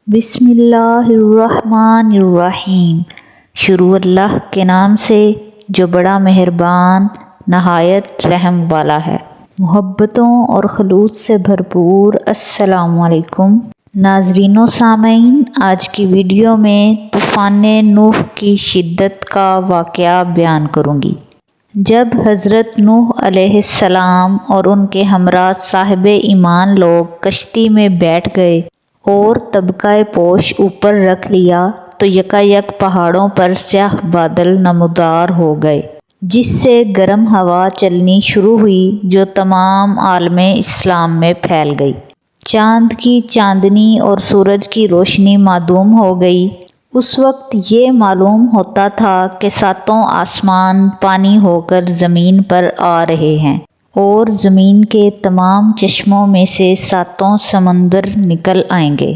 بسم اللہ الرحمن الرحیم۔ شروع اللہ کے نام سے جو بڑا مہربان نہایت رحم والا ہے۔ محبتوں اور خلوص سے بھرپور السلام علیکم ناظرین و سامعین، آج کی ویڈیو میں طوفان نوح کی شدت کا واقعہ بیان کروں گی۔ جب حضرت نوح علیہ السلام اور ان کے ہمراہ صاحب ایمان لوگ کشتی میں بیٹھ گئے اور طبقہ پوش اوپر رکھ لیا تو یکایک پہاڑوں پر سیاہ بادل نمودار ہو گئے، جس سے گرم ہوا چلنی شروع ہوئی جو تمام عالم اسلام میں پھیل گئی۔ چاند کی چاندنی اور سورج کی روشنی معدوم ہو گئی۔ اس وقت یہ معلوم ہوتا تھا کہ ساتوں آسمان پانی ہو کر زمین پر آ رہے ہیں اور زمین کے تمام چشموں میں سے ساتوں سمندر نکل آئیں گے۔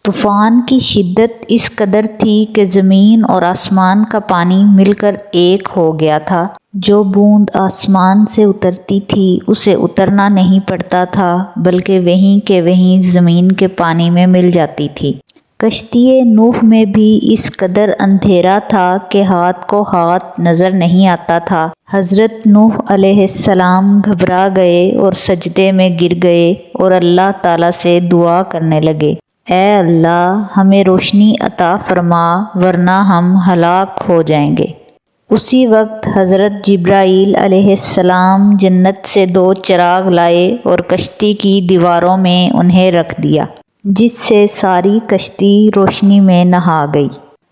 طوفان کی شدت اس قدر تھی کہ زمین اور آسمان کا پانی مل کر ایک ہو گیا تھا۔ جو بوند آسمان سے اترتی تھی اسے اترنا نہیں پڑتا تھا، بلکہ وہیں کہ وہیں زمین کے پانی میں مل جاتی تھی۔ کشتی نوح میں بھی اس قدر اندھیرا تھا کہ ہاتھ کو ہاتھ نظر نہیں آتا تھا۔ حضرت نوح علیہ السلام گھبرا گئے اور سجدے میں گر گئے اور اللہ تعالیٰ سے دعا کرنے لگے، اے اللہ، ہمیں روشنی عطا فرما ورنہ ہم ہلاک ہو جائیں گے۔ اسی وقت حضرت جبرائیل علیہ السلام جنت سے 2 چراغ لائے اور کشتی کی دیواروں میں انہیں رکھ دیا، جس سے ساری کشتی روشنی میں نہا گئی۔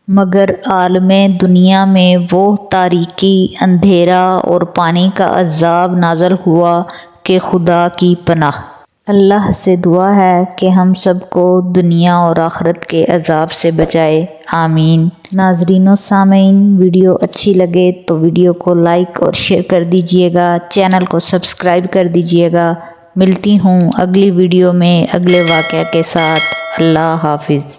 مگر عالم دنیا میں وہ تاریکی، اندھیرا اور پانی کا عذاب نازل ہوا کہ خدا کی پناہ۔ اللہ سے دعا ہے کہ ہم سب کو دنیا اور آخرت کے عذاب سے بچائے، آمین۔ ناظرین و سامعین، ویڈیو اچھی لگے تو ویڈیو کو لائک اور شیئر کر دیجئے گا، چینل کو سبسکرائب کر دیجئے گا۔ ملتی ہوں اگلی ویڈیو میں اگلے واقعہ کے ساتھ۔ اللہ حافظ۔